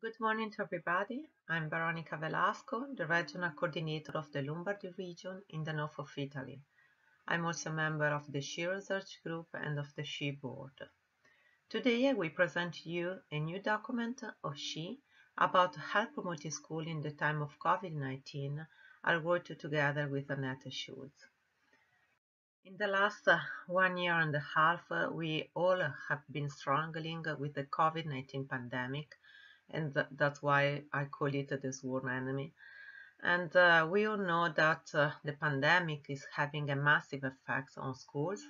Good morning to everybody. I'm Veronica Velasco, the regional coordinator of the Lombardy region in the north of Italy. I'm also a member of the SHE research group and of the SHE board. Today I will present to you a new document of SHE about health promoting school in the time of COVID-19. I worked together with Annette Schulz. In the last 1 year and a half, we all have been struggling with the COVID-19 pandemic, and that's why I call it the sworn enemy. And we all know that the pandemic is having a massive effect on schools,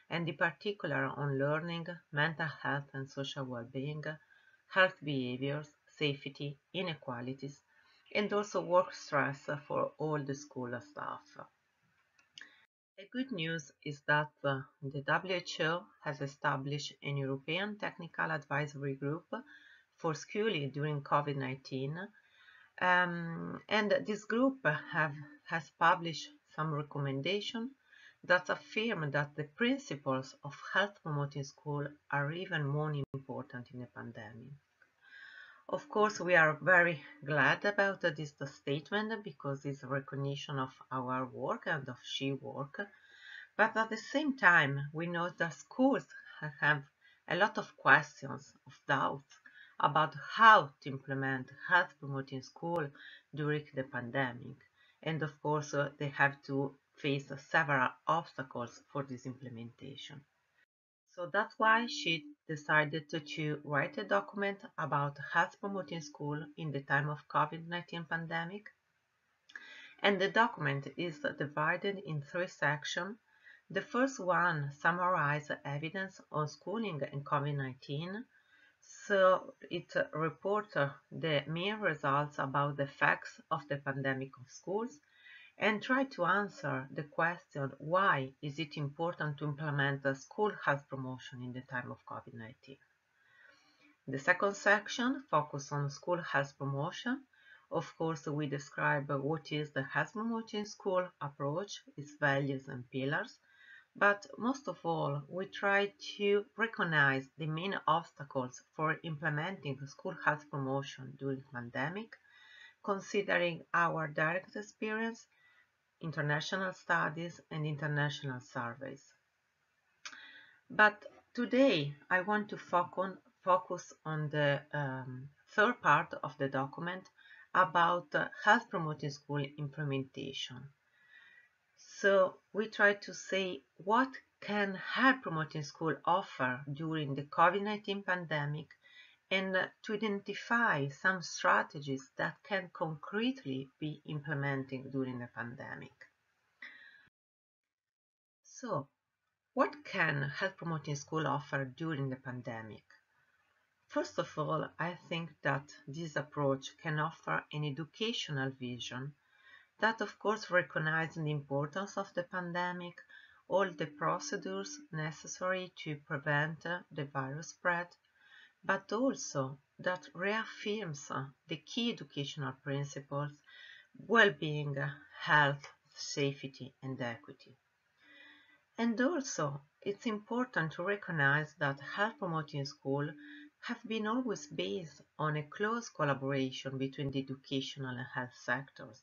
and in particular on learning, mental health and social well-being, health behaviors, safety, inequalities, and also work stress for all the school staff. The good news is that the WHO has established an European Technical Advisory Group for schooling during COVID-19, and this group has published some recommendations that affirm that the principles of health promoting school are even more important in a pandemic. Of course, we are very glad about this statement because it's a recognition of our work and of SHE work. But at the same time, we know that schools have a lot of questions, of doubts about how to implement health promoting school during the pandemic. And of course, they have to face several obstacles for this implementation. So that's why she decided to write a document about health promoting school in the time of COVID-19 pandemic. And the document is divided in three sections. The first one summarizes evidence on schooling and COVID-19. So it reports the main results about the effects of the pandemic on schools and try to answer the question why is it important to implement a school health promotion in the time of COVID-19. The second section focuses on school health promotion. Of course, we describe what is the health promoting school approach, its values and pillars, but most of all, we try to recognize the main obstacles for implementing school health promotion during the pandemic, considering our direct experience, international studies, and international surveys. But today I want to focus on the third part of the document about health promoting school implementation. So we try to say what can health promoting school offer during the COVID-19 pandemic and to identify some strategies that can concretely be implemented during the pandemic. So what can health promoting school offer during the pandemic? First of all, I think that this approach can offer an educational vision that of course recognizes the importance of the pandemic, all the procedures necessary to prevent the virus spread, but also that reaffirms the key educational principles, well-being, health, safety, and equity. And also, it's important to recognize that health promoting schools have been always based on a close collaboration between the educational and health sectors.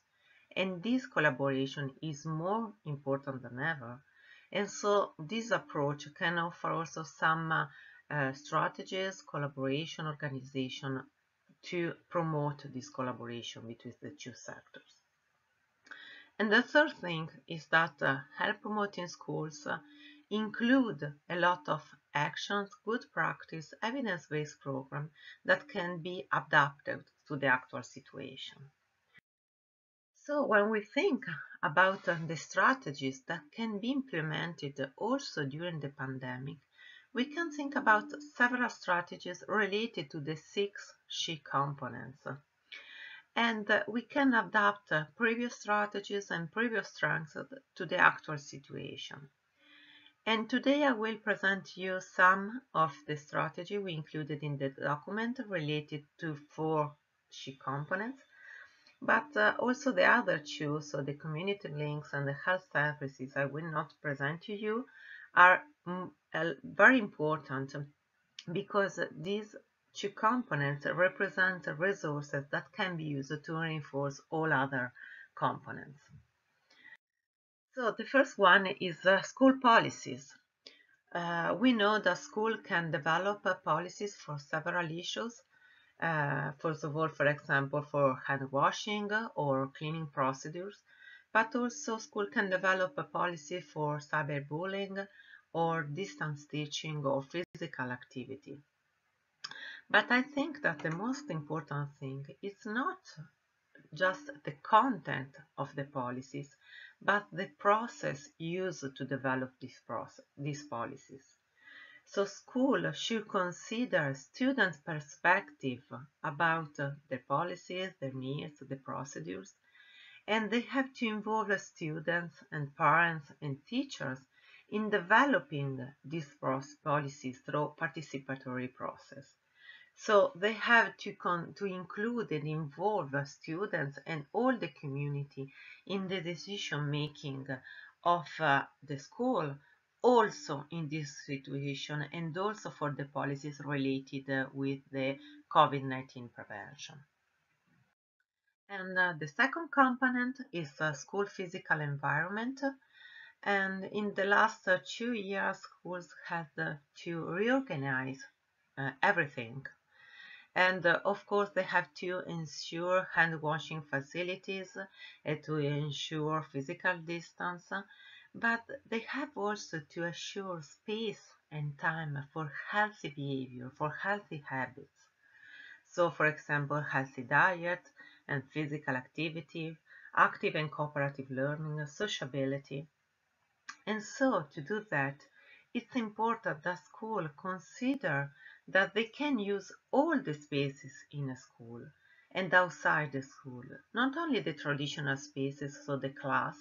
And this collaboration is more important than ever. And so this approach can offer also some strategies, collaboration, organization to promote this collaboration between the two sectors. And the third thing is that health promoting schools include a lot of actions, good practice, evidence-based program that can be adapted to the actual situation. So when we think about the strategies that can be implemented also during the pandemic, we can think about several strategies related to the 6 SHE components. And we can adapt previous strategies and previous strengths to the actual situation. And today I will present you some of the strategy we included in the document related to 4 SHE components, but also the other 2, so the community links and the health services I will not present to you, are very important because these two components represent resources that can be used to reinforce all other components. So the first one is school policies. We know that school can develop policies for several issues. First of all, for example, for hand washing or cleaning procedures, but also school can develop a policy for cyberbullying or distance teaching or physical activity. But I think that the most important thing is not just the content of the policies, but the process used to develop these policies. So school should consider students' perspective about their policies, their needs, the procedures, and they have to involve the students and parents and teachers in developing these policies through participatory process. So they have to include and involve students and all the community in the decision making of the school, also in this situation, and also for the policies related with the COVID-19 prevention. And the second component is school physical environment. And in the last 2 years, schools had to reorganize everything. And of course, they have to ensure hand washing facilities to ensure physical distance, but they have also to assure space and time for healthy behavior, for healthy habits. So, for example, healthy diet and physical activity, active and cooperative learning, sociability. And so, to do that, it's important that school consider that they can use all the spaces in a school and outside the school, not only the traditional spaces, so the class,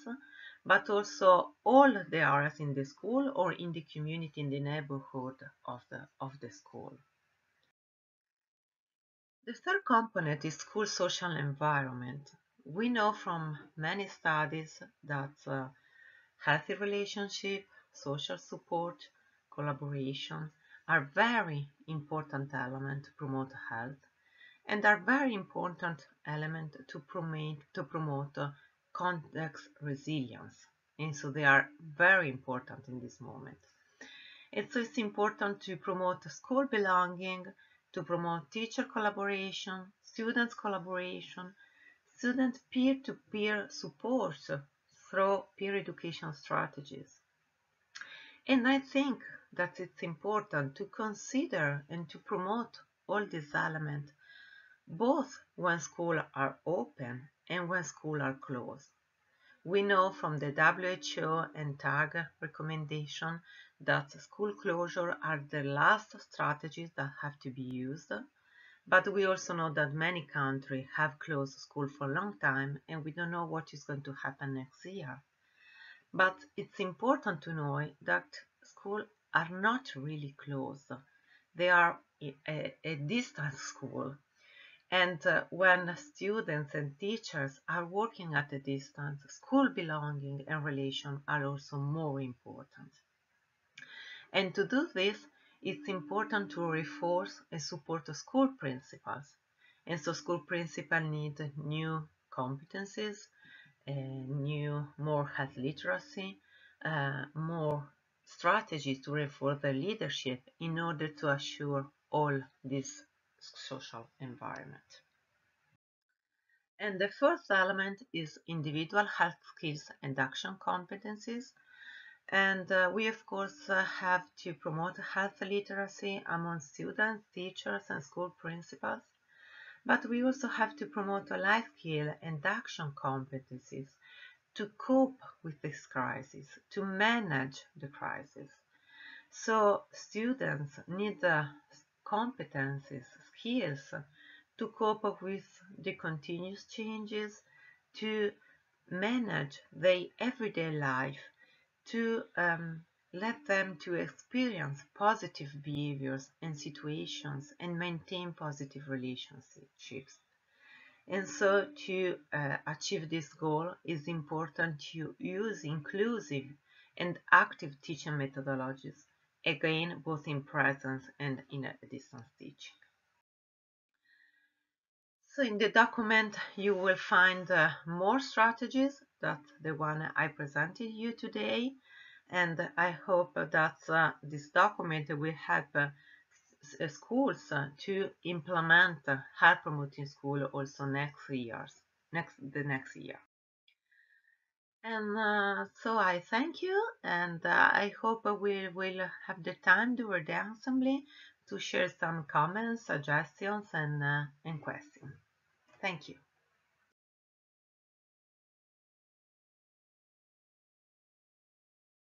but also all the areas in the school or in the community, in the neighborhood of the school. The third component is school social environment. We know from many studies that healthy relationship, social support, collaboration are very important elements to promote health and are very important elements to promote context resilience. And so they are very important in this moment. And so it's important to promote school belonging, to promote teacher collaboration, students collaboration, student peer-to-peer support through peer education strategies. And I think that it's important to consider and to promote all these elements both when schools are open and when schools are closed. We know from the WHO and TAG recommendation that school closure are the last strategies that have to be used, but we also know that many countries have closed school for a long time and we don't know what is going to happen next year. But it's important to know that schools are not really closed. They are a distance school. And when students and teachers are working at a distance, school belonging and relation are also more important. And to do this, it's important to reinforce and support the school principals. And so school principals need new competencies, new, more health literacy, more strategies to reinforce their leadership in order to assure all this social environment. And the first element is individual health skills and action competencies. And we, of course, have to promote health literacy among students, teachers, and school principals. But we also have to promote life skill and action competencies to cope with this crisis, to manage the crisis. So students need competencies, skills to cope with the continuous changes, to manage their everyday life, to let them to experience positive behaviors and situations and maintain positive relationships. And so to achieve this goal, it's important to use inclusive and active teaching methodologies, again, both in presence and in a distance teaching. So in the document you will find more strategies than the one I presented you today, and I hope that this document will help schools to implement health promoting school also the next year. And so I thank you, and I hope we will have the time during the assembly to share some comments, suggestions, and questions. Thank you.